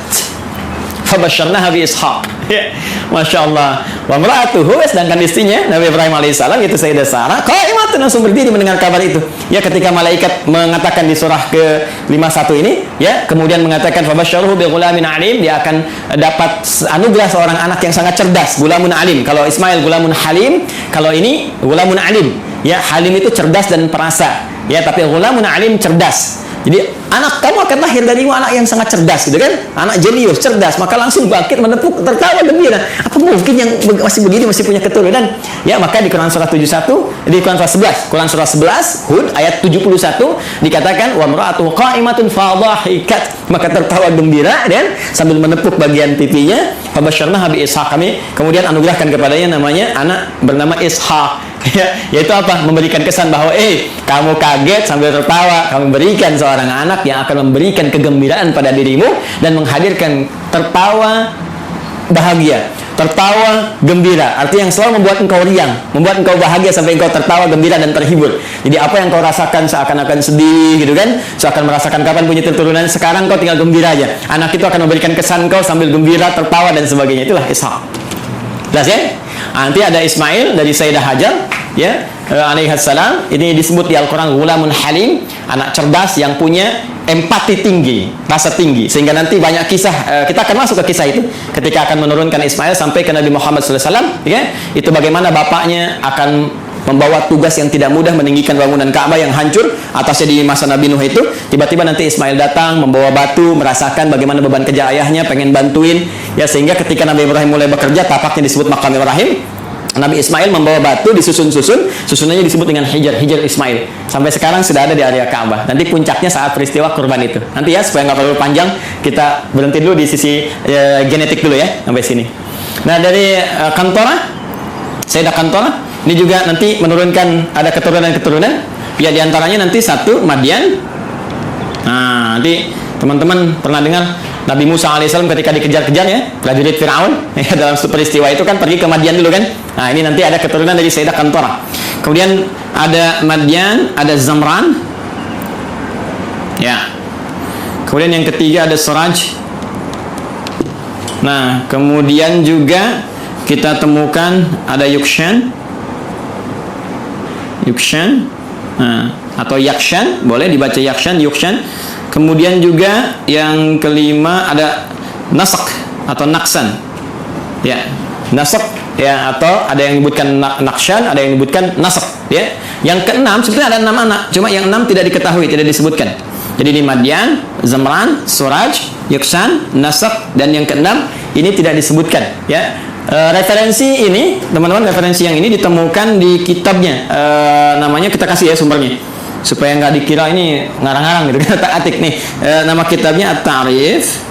fabasyarnaha bi Ishaq. Ya, Masya Allah. Wa imra'atuhu, sedangkan istrinya Nabi Ibrahim alaihissalam itu Sayyidah Sarah qa'imatun, langsung berdiri mendengar kabar itu. Ya, ketika malaikat mengatakan di surah ke-51 ini, ya, kemudian mengatakan fabasyarhu bi ghulamin alim, dia akan dapat anugerah seorang anak yang sangat cerdas, gulamun alim. Kalau Ismail gulamun halim, kalau ini gulamun alim. Ya, halim itu cerdas dan perasa. Ya, tapi gulamun alim cerdas. Jadi anak kamu akan lahir darimu anak yang sangat cerdas, gitu kan? Anak jenius, cerdas. Maka langsung bangkit, menepuk, tertawa gembira. Apa mungkin yang masih begini masih punya keturunan? Ya, maka di Quran surah 71, di Quran surah 11 Hud ayat 71 dikatakan wa imra'atuhu qa'imatun fadhahikat, maka tertawa gembira dan sambil menepuk bagian pipinya. Fabasyarnaha bi Ishaq, kami kemudian anugerahkan kepadanya namanya anak bernama Ishaq. Ya, yaitu apa? Memberikan kesan bahwa kamu kaget sambil tertawa, kamu berikan seorang anak yang akan memberikan kegembiraan pada dirimu dan menghadirkan tertawa bahagia, tertawa gembira. Artinya yang selalu membuat engkau riang, membuat engkau bahagia sampai engkau tertawa gembira dan terhibur. Jadi apa yang kau rasakan seakan-akan sedih, gitu kan? Seakan merasakan kapan punya keturunan, sekarang kau tinggal gembira aja. Anak itu akan memberikan kesan kau sambil gembira, tertawa dan sebagainya. Itulah Ishaq. Jelas, ya? Nanti ada Ismail dari Sayyidah Hajar, ya, alaihissalam. Ini disebut di Al-Quran Ghulamun Halim, anak cerdas yang punya empati tinggi, rasa tinggi, sehingga nanti banyak kisah, kita akan masuk ke kisah itu ketika akan menurunkan Ismail sampai ke Nabi Muhammad SAW, ya, itu bagaimana bapaknya akan membawa tugas yang tidak mudah meninggikan bangunan Ka'bah yang hancur atasnya di masa Nabi Nuh itu. Tiba-tiba nanti Ismail datang membawa batu, merasakan bagaimana beban kerja ayahnya, pengen bantuin, ya, sehingga ketika Nabi Ibrahim mulai bekerja, tapaknya disebut Maqam Ibrahim. Nabi Ismail membawa batu disusun-susun, susunannya disebut dengan Hijr Ismail. Sampai sekarang sudah ada di area Ka'bah. Nanti puncaknya saat peristiwa kurban itu. Nanti ya, supaya nggak terlalu panjang, kita berhenti dulu di sisi genetik dulu ya, sampai sini. Nah, dari Kantora, Sayyidah Kantora, ini juga nanti menurunkan, ada keturunan-keturunan. Ya, diantaranya nanti satu Madian. Nah, nanti teman-teman pernah dengar Nabi Musa alaihissalam ketika dikejar-kejar, ya, prajurit Fir'aun, ya, dalam peristiwa itu kan pergi ke Madian dulu kan. Nah, ini nanti ada keturunan dari Sayyidah Kantora. Kemudian ada Madian, ada Zamran, ya. Kemudian yang ketiga ada Suraj. Nah, kemudian juga kita temukan ada Yukshan, nah, atau Yakshan, boleh dibaca Yakshan, Yukshan. Kemudian juga yang kelima ada Nasak atau Naksan, ya, Nasak, ya, atau ada yang menyebutkan Nakshan, ada yang menyebutkan Nasak, ya. Yang keenam sebenarnya ada 6 anak, cuma yang 6 tidak diketahui, tidak disebutkan. Jadi di Madian, Zamran, Suraj, Yukshan, Nasak, dan yang keenam ini tidak disebutkan, ya. Referensi ini, teman-teman, referensi yang ini ditemukan di kitabnya, namanya kita kasih ya sumbernya, supaya nggak dikira ini ngarang-ngarang gitu, kata atik nih. Nama kitabnya At-Ta'rif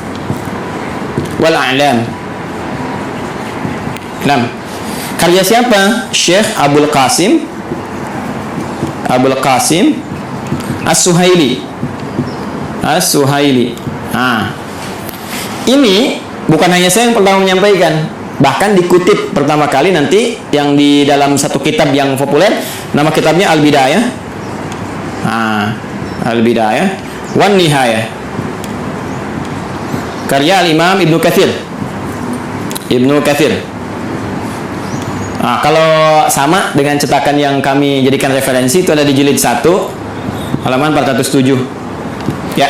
wal A'lam. Nah, karya siapa? Syekh Abul Qasim As-Suhaili. Nah, ini bukan hanya saya yang pertama menyampaikan, bahkan dikutip pertama kali nanti yang di dalam satu kitab yang populer, nama kitabnya Al-Bidayah, Al-Bidayah wan Nihayah, karya Al-Imam Ibnu Katsir. Nah, kalau sama dengan cetakan yang kami jadikan referensi, itu ada di jilid 1 halaman 407, ya.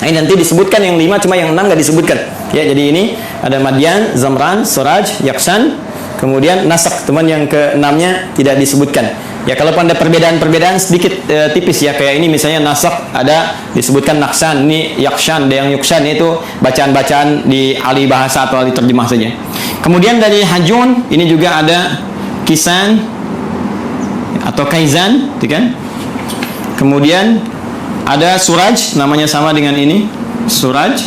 Nah, ini nanti disebutkan yang 5, cuma yang 6 nggak disebutkan, ya. Jadi ini ada Madian, Zamran, Suraj, Yaksan, kemudian Nasak, teman yang ke-6-nya tidak disebutkan. Ya, kalau ada perbedaan-perbedaan sedikit tipis, ya, kayak ini misalnya Nasak ada disebutkan Naksan, ini Yakshan, ada yang Yuksan, itu bacaan-bacaan di ahli bahasa atau ahli terjemah saja. Kemudian dari Hajun ini juga ada Kisan atau Kaizan, gitu kan? Kemudian ada Suraj, namanya sama dengan ini, Suraj.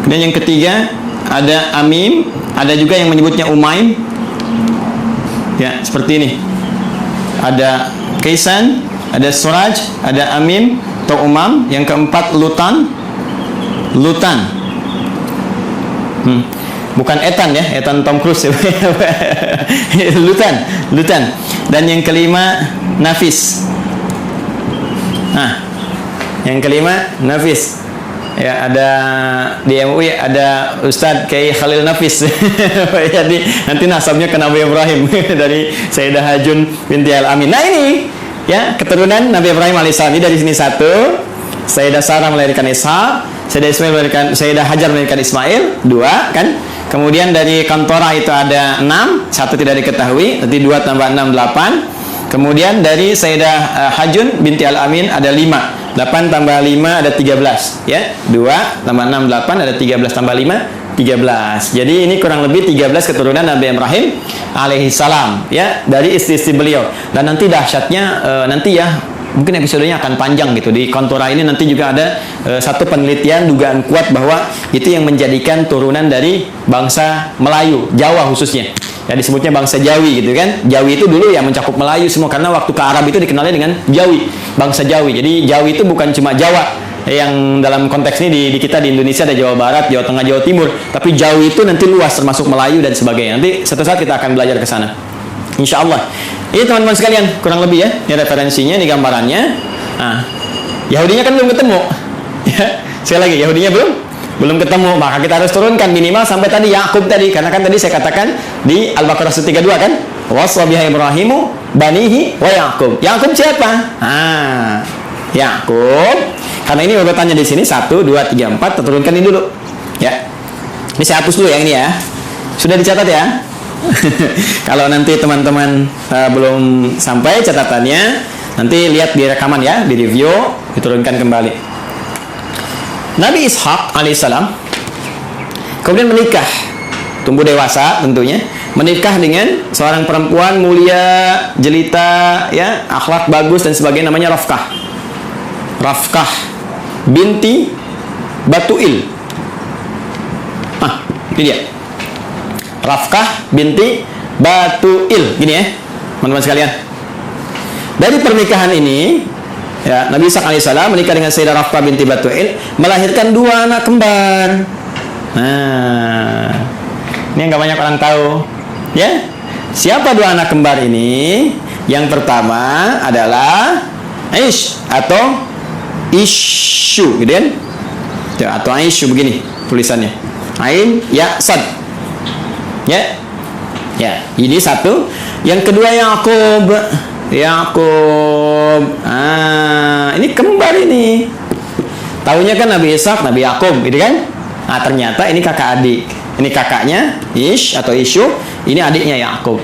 Kemudian yang ketiga ada Amim, ada juga yang menyebutnya Umaim, ya, seperti ini. Ada Kaisan, ada Suraj, ada Amim atau Umam. Yang keempat Lutan. Bukan Ethan, ya, Ethan Tom Cruise, ya. Lutan. Dan yang kelima Nafis. Nah, yang kelima Nafis. Ya, ada di MUI ada Ustadz Kiai Khalil Nafis. Jadi nanti nasabnya ke Nabi Ibrahim dari Sayyidah Hajun binti Al-Amin. Nah, ini ya keturunan Nabi Ibrahim alaihissalam. Ini dari sini satu, Sayyidah Sarah melahirkan Ishak, Sayyidah Hajar melahirkan Ismail, 2 kan. Kemudian dari Kantora itu ada 6, 1 tidak diketahui, nanti 2 tambah 6 8. Kemudian dari Sayyidah Hajun binti Al-Amin ada 5. 8 tambah 5 ada 13, ya. 2 tambah 6 8, ada 13 tambah 5 13. Jadi ini kurang lebih 13 keturunan Nabi Ibrahim alaihissalam, ya, dari istri-istri beliau. Dan nanti dahsyatnya nanti ya, mungkin episodenya akan panjang gitu. Di Kantora ini nanti juga ada satu penelitian dugaan kuat bahwa itu yang menjadikan turunan dari bangsa Melayu, Jawa khususnya. Ya, disebutnya bangsa Jawi gitu kan. Jawi itu dulu ya mencakup Melayu semua, karena waktu ke Arab itu dikenalnya dengan Jawi, bangsa Jawi. Jadi Jawi itu bukan cuma Jawa, yang dalam konteks ini di kita di Indonesia ada Jawa Barat, Jawa Tengah, Jawa Timur. Tapi Jawi itu nanti luas, termasuk Melayu dan sebagainya. Nanti suatu saat kita akan belajar ke sana, insya Allah. Ini teman-teman sekalian, kurang lebih ya, ini referensinya, ini gambarannya. Nah, Yahudinya kan belum ketemu, ya. Sekali lagi, Yahudinya belum belum ketemu, maka kita harus turunkan minimal sampai tadi Yakub tadi, karena kan tadi saya katakan di Al-Baqarah 132 kan, wasa biha Ibrahimu banihi wa Yakub. Yakub siapa? Yakub. Karena ini urutannya di sini 1 2 3 4, kita turunkan ini dulu. Ya. Ini saya hapus dulu yang ini ya. Sudah dicatat ya? Kalau nanti teman-teman belum sampai catatannya, nanti lihat di rekaman ya, di review, diturunkan kembali. Nabi Ishak alaihissalam kemudian menikah, tumbuh dewasa tentunya, menikah dengan seorang perempuan mulia, jelita, ya, akhlak bagus dan sebagainya, namanya Rafkah. Rafkah binti Batuil. Ini dia. Rafkah binti Batuil, gini ya, teman-teman sekalian. Dari pernikahan ini, ya, Nabi Ishak alaihissalam menikah dengan Sayyidah Rafkah binti Batuil, melahirkan 2 anak kembar. Nah, ini yang gak banyak orang tahu. Ya, siapa 2 anak kembar ini? Yang pertama adalah Aish atau Ishu, gitu kan? Ya, atau Aishu begini tulisannya. Ain, ya, sad. Ya, ya, ini satu. Yang kedua Yakub. Ini kembar ini. Tahunya kan Nabi Ishak, Nabi Yakub, gitu kan? Nah, ternyata ini kakak adik. Ini kakaknya Ish atau Ishu, ini adiknya Yakub.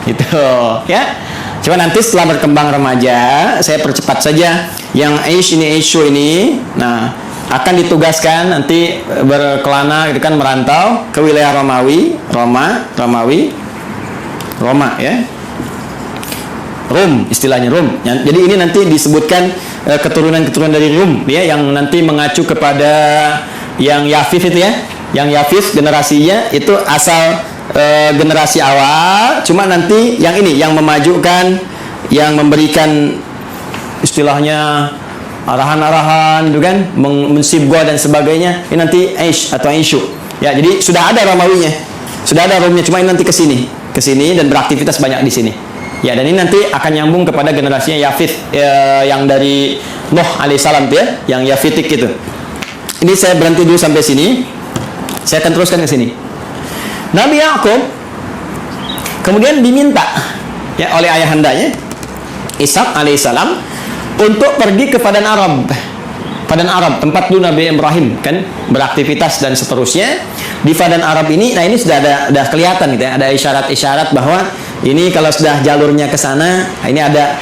Gitu, ya. Cuma nanti setelah berkembang remaja, saya percepat saja. Yang Ish ini, Ishu ini, nah, akan ditugaskan nanti berkelana, gitu kan, merantau ke wilayah Romawi, Roma, ya. Rum, istilahnya Rum. Jadi ini nanti disebutkan keturunan-keturunan dari Rum, ya, yang nanti mengacu kepada yang Yafith itu ya. Yang Yafith generasinya itu asal generasi awal, cuma nanti yang ini yang memajukan, yang memberikan istilahnya arahan-arahan, gitu kan, mensibgah dan sebagainya. Ini nanti Aish atau Aishu. Ya, jadi sudah ada Romawinya, sudah ada Rumnya, cuma ini nanti ke sini dan beraktivitas banyak di sini. Ya, dan ini nanti akan nyambung kepada generasinya Yafith, yang dari Nuh alaihissalam ya, yang Yafitik gitu. Ini saya berhenti dulu sampai sini. Saya akan teruskan ke sini. Nabi Yakub kemudian diminta ya oleh ayahandanya Ishak alaihissalam untuk pergi ke Padan Arab. Padan Arab, tempat dulu Nabi Ibrahim kan beraktivitas dan seterusnya. Di Padan Arab ini, nah ini sudah ada kelihatan gitu ya, ada isyarat-isyarat bahwa ini kalau sudah jalurnya ke sana, ini ada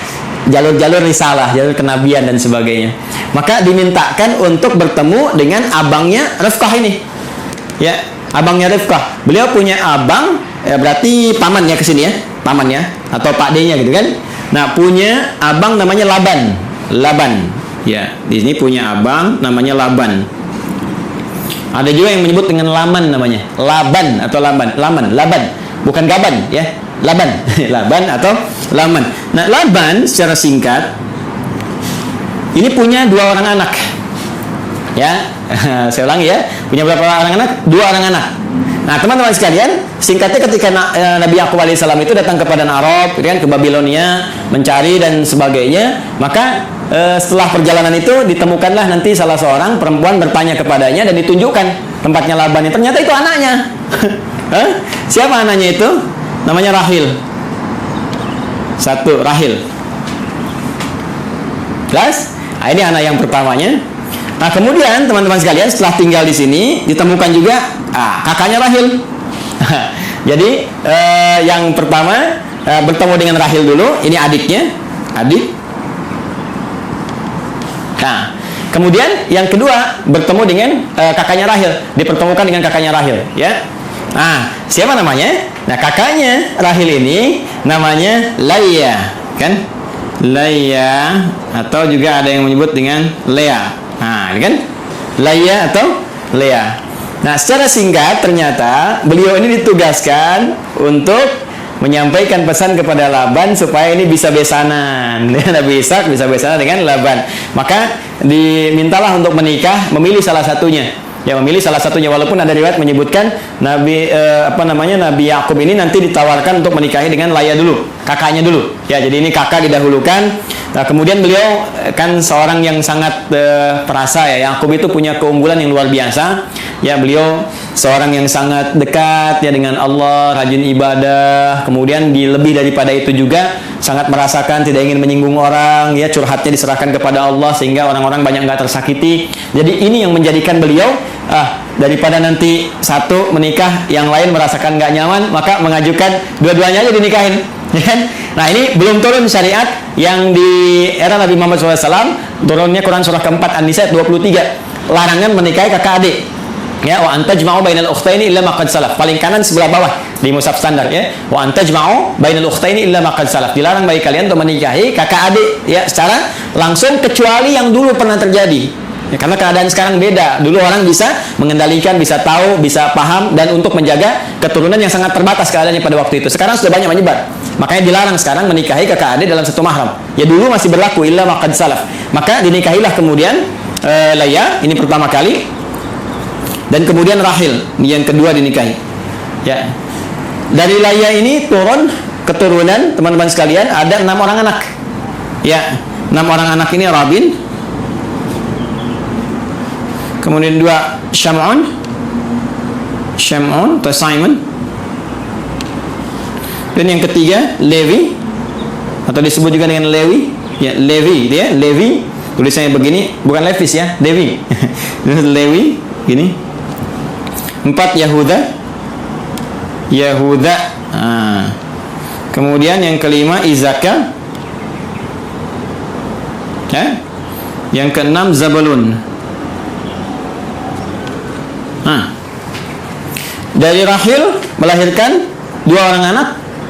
jalur-jalur risalah, jalur kenabian dan sebagainya. Maka dimintakan untuk bertemu dengan abangnya Rifkah ini. Ya, abangnya Rifkah. Beliau punya abang, ya berarti pamannya ke sini ya, pamannya atau Pak D-nya gitu kan. Nah, punya abang namanya Laban. Ya, di sini punya abang namanya Laban. Ada juga yang menyebut dengan Laman namanya. Laban atau Laban. Bukan Gaban ya. Laban. Laban atau Laman. Nah, Laban secara singkat ini punya 2 orang anak. Ya, saya ulangi ya. Punya berapa orang anak? 2 orang anak. Nah, teman-teman sekalian, singkatnya ketika Nabi Yakub alaihissalam itu datang ke Padan Arab, ke Babilonia, mencari dan sebagainya, maka setelah perjalanan itu ditemukanlah nanti salah seorang perempuan bertanya kepadanya dan ditunjukkan tempatnya Laban. Ternyata itu anaknya. Siapa anaknya itu? Namanya Rahil. Satu, Rahil. Jelas? Nah, ini anak yang pertamanya. Nah, kemudian teman-teman sekalian setelah tinggal di sini ditemukan juga kakaknya Rahil. Jadi yang pertama bertemu dengan Rahil dulu. Ini adiknya, adik. Nah, kemudian yang kedua bertemu dengan kakaknya Rahil, dipertemukan dengan kakaknya Rahil, ya. Nah, siapa namanya? Nah, kakaknya Rahil ini namanya Laya, kan? Laya, atau juga ada yang menyebut dengan Lea. Nah, ini kan Laya atau Lea. Nah, secara singkat ternyata beliau ini ditugaskan untuk menyampaikan pesan kepada Laban supaya ini bisa besanan. Nabi Ishak bisa besanan dengan Laban. Maka dimintalah untuk menikah, memilih salah satunya. Ya, memilih salah satunya, walaupun ada riwayat menyebutkan Nabi Nabi Yakub ini nanti ditawarkan untuk menikahi dengan Laya dulu, kakaknya dulu. Ya, jadi ini kakak didahulukan. Nah, kemudian beliau kan seorang yang sangat perasa ya. Yakub itu punya keunggulan yang luar biasa. Ya, beliau seorang yang sangat dekat ya dengan Allah, rajin ibadah. Kemudian lebih daripada itu juga sangat merasakan tidak ingin menyinggung orang, ya, curhatnya diserahkan kepada Allah sehingga orang-orang banyak nggak tersakiti. Jadi ini yang menjadikan beliau daripada nanti satu menikah, yang lain merasakan nggak nyaman, maka mengajukan dua-duanya aja dinikahin. Ya kan? Nah, ini belum turun syariat yang di era Nabi Muhammad SAW, turunnya Quran surah keempat An-Nisa 23, larangan menikahi kakak adik. Ya, wa antajma'u bainal ukhtaini illa ma qad salaf. Paling kanan sebelah bawah di mushaf standar ya. Wa antajma'u bainal ukhtaini illa ma qad salaf. Dilarang bagi kalian untuk menikahi kakak adik ya secara langsung kecuali yang dulu pernah terjadi. Ya, karena keadaan sekarang beda. Dulu orang bisa mengendalikan, bisa tahu, bisa paham, dan untuk menjaga keturunan yang sangat terbatas keadaannya pada waktu itu. Sekarang sudah banyak menyebar. Makanya dilarang sekarang menikahi kakak adik dalam satu mahram. Ya dulu masih berlaku illa ma qad salaf. Maka dinikahilah kemudian Laya, ini pertama kali. Dan kemudian Rahil, yang kedua dinikahi. Ya. Dari Laya ini turun keturunan teman-teman sekalian ada 6 orang anak. Ya, 6 orang anak ini Rabin. Kemudian 2 Syam'un atau Simon. Dan yang ketiga Levi, atau disebut juga dengan Lewi. Ya, Levi dia, Levi. Tulisannya begini, bukan Levis ya, Levi. Lewi gini. 4 Yahuda. Kemudian yang kelima Izaka. Ya. Yang keenam Zabulun. Dari Rahil melahirkan 2 orang anak,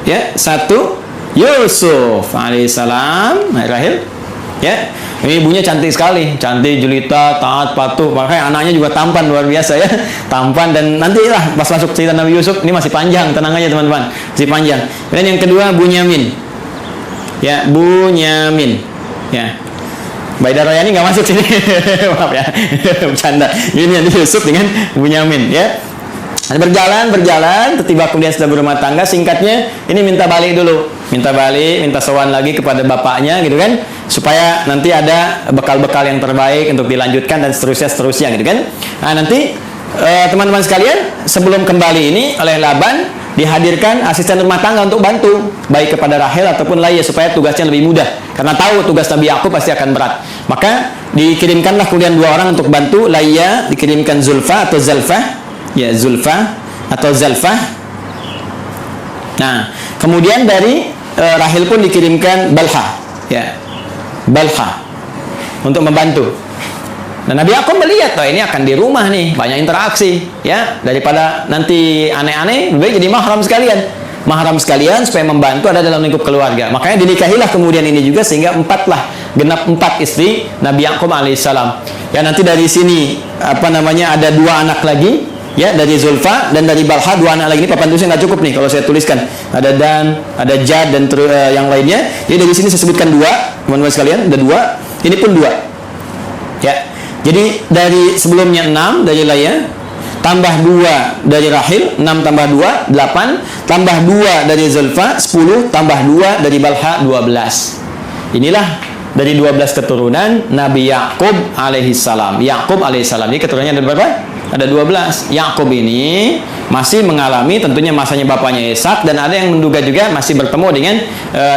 ya, 1 Yusuf alaihissalam, Rahil, ya. Ini ibunya cantik sekali, cantik, jelita, taat, patuh. Makanya anaknya juga tampan, luar biasa ya, tampan. Dan nantilah pas masuk cerita Nabi Yusuf ini masih panjang, tenang aja teman-teman, masih panjang. Dan yang kedua Bunyamin, ya, Bunyamin, ya. Baidaraya ini nggak masuk sini, maaf ya, bercanda. Ini nanti Yusuf dengan Bunyamin, ya. Berjalan, tiba kemudian sudah berumah tangga. Singkatnya, ini minta balik dulu, minta sowan lagi kepada bapaknya, gitu kan, supaya nanti ada bekal-bekal yang terbaik untuk dilanjutkan dan seterusnya, gitu kan. Nah, nanti teman-teman sekalian, sebelum kembali ini oleh Laban dihadirkan asisten rumah tangga untuk bantu, baik kepada Rahel ataupun Laya, supaya tugasnya lebih mudah. Karena tahu tugas Nabi Yakub pasti akan berat. Maka dikirimkanlah kemudian 2 orang untuk bantu. Laya dikirimkan Zulfa atau Zalfah. Ya, Zulfa atau Zalfah. Nah, kemudian dari Rahel pun dikirimkan Balha. Ya, Balha untuk membantu. Nah, Nabi Yakub melihat, ini akan di rumah nih, banyak interaksi, ya, daripada nanti aneh-aneh, lebih jadi mahram sekalian supaya membantu ada dalam lingkup keluarga. Makanya dinikahilah kemudian ini juga, sehingga 4 istri Nabi Yakub alaihissalam. Ya, nanti dari sini ada 2 anak lagi, ya, dari Zulfa dan dari Balha, 2 anak lagi. Ini papan tulisnya nggak cukup nih kalau saya tuliskan. Ada Dan, ada Jad, dan yang lainnya. Jadi dari sini saya sebutkan 2, teman-teman sekalian, ada 2. Ini pun 2. Ya. Jadi dari sebelumnya 6 dari Laya, tambah 2 dari Rahil, 6 tambah 2 8, tambah 2 dari Zulfa 10, tambah 2 dari Balha 12. Inilah dari 12 keturunan Nabi Yakub alaihissalam. Yakub alaihissalam ini keturunannya ada berapa? Ada 12. Yakub ini masih mengalami tentunya masanya bapaknya Ishak, dan ada yang menduga juga masih bertemu dengan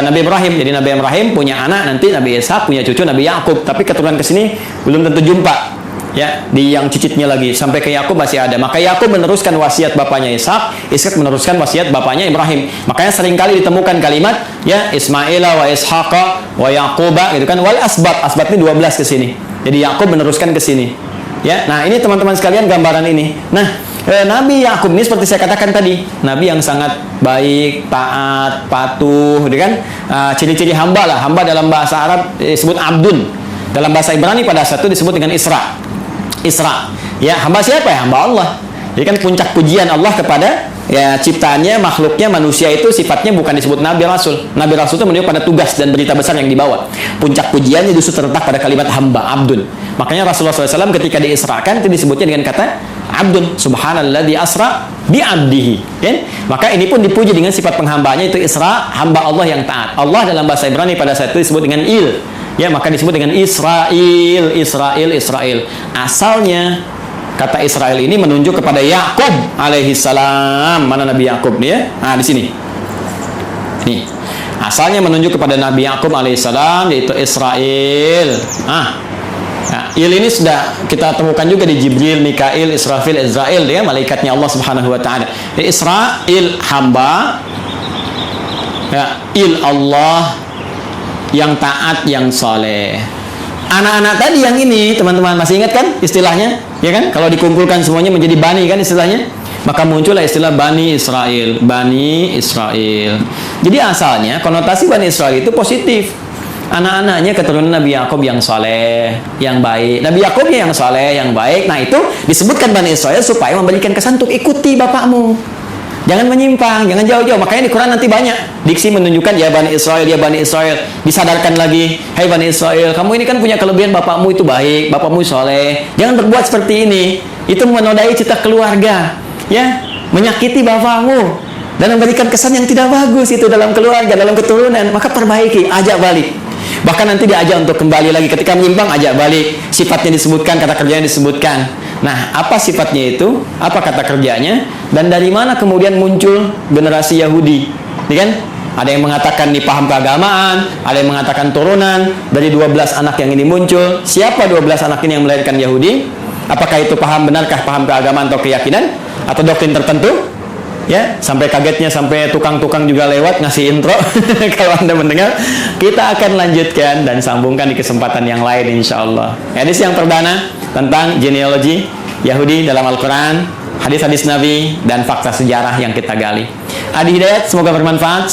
Nabi Ibrahim. Jadi Nabi Ibrahim punya anak, nanti Nabi Ishak punya cucu Nabi Yakub. Tapi keturunan kesini belum tentu jumpa. Ya, di yang cicitnya lagi sampai ke Yakub masih ada. Maka Yakub meneruskan wasiat bapaknya Ishak, Ishak meneruskan wasiat bapaknya Ibrahim. Makanya seringkali ditemukan kalimat ya Ismaila wa Ishaqa wa Yaquba, gitu kan, wal asbat. Asbat ini 12 ke sini. Jadi Yakub meneruskan ke sini. Ya, nah ini teman-teman sekalian gambaran ini. Nah, Nabi Yakub ini seperti saya katakan tadi, nabi yang sangat baik, taat, patuh, gitu kan. Ciri-ciri hamba lah. Hamba dalam bahasa Arab disebut abdun. Dalam bahasa Ibrani pada saat itu disebut dengan Isra. Ya, hamba siapa ya? Hamba Allah. Jadi kan puncak pujian Allah kepada ya ciptaannya, makhluknya, manusia itu sifatnya bukan disebut Nabi Rasul. Nabi Rasul itu menunjuk pada tugas dan berita besar yang dibawa. Puncak pujiannya justru terletak pada kalimat hamba, abdun. Makanya Rasulullah SAW ketika diisrakan itu disebutnya dengan kata abdun. Subhanalladzi asra bi'abdihi. Ya? Maka ini pun dipuji dengan sifat penghambanya, itu Isra, hamba Allah yang taat. Allah dalam bahasa Ibrani pada saat itu disebut dengan il. Ya, maka disebut dengan Israel, Israel, Israel. Asalnya kata Israel ini menunjuk kepada Yakub alaihi salam. Mana Nabi Yakub nih ya? Nah, di sini. Nih. Asalnya menunjuk kepada Nabi Yakub alaihi salam, yaitu Israel. Nah, il ini sudah kita temukan juga di Jibril, Mikail, Israfil, Israel, ya, malaikatnya Allah Subhanahu wa taala. Israel hamba, ya, il Allah yang taat, yang soleh. Anak-anak tadi yang ini, teman-teman masih ingat kan istilahnya? Ya kan? Kalau dikumpulkan semuanya menjadi bani kan istilahnya? Maka muncullah istilah Bani Israel. Bani Israel. Jadi asalnya konotasi Bani Israel itu positif. Anak-anaknya keturunan Nabi Yakub yang soleh, yang baik. Nabi Yakubnya yang soleh, yang baik. Nah itu disebutkan Bani Israel supaya memberikan kesan untuk ikuti bapakmu. Jangan menyimpang, jangan jauh-jauh. Makanya di Quran nanti banyak diksi menunjukkan ya Bani Israel, ya Bani Israel. Disadarkan lagi, hai Bani Israel, kamu ini kan punya kelebihan, bapakmu itu baik, bapakmu soleh. Jangan berbuat seperti ini. Itu menodai cita keluarga, ya, menyakiti bapakmu dan memberikan kesan yang tidak bagus itu dalam keluarga, dalam keturunan. Maka perbaiki, ajak balik. Bahkan nanti diajak untuk kembali lagi. Ketika menyimpang, ajak balik. Sifatnya disebutkan, kata kerjanya disebutkan. Nah, apa sifatnya itu? Apa kata kerjanya? Dan dari mana kemudian muncul generasi Yahudi? Ya kan? Ada yang mengatakan ini paham keagamaan, ada yang mengatakan turunan dari 12 anak yang ini muncul. Siapa 12 anak ini yang melahirkan Yahudi? Apakah itu paham, benarkah paham keagamaan atau keyakinan atau doktrin tertentu? Ya, sampai kagetnya sampai tukang-tukang juga lewat ngasih intro. Kalau Anda mendengar, kita akan lanjutkan dan sambungkan di kesempatan yang lain insya Allah. Hadis yang perdana tentang genealogi Yahudi dalam Al-Quran, hadis-hadis Nabi dan fakta sejarah yang kita gali. Adi Hidayat, semoga bermanfaat.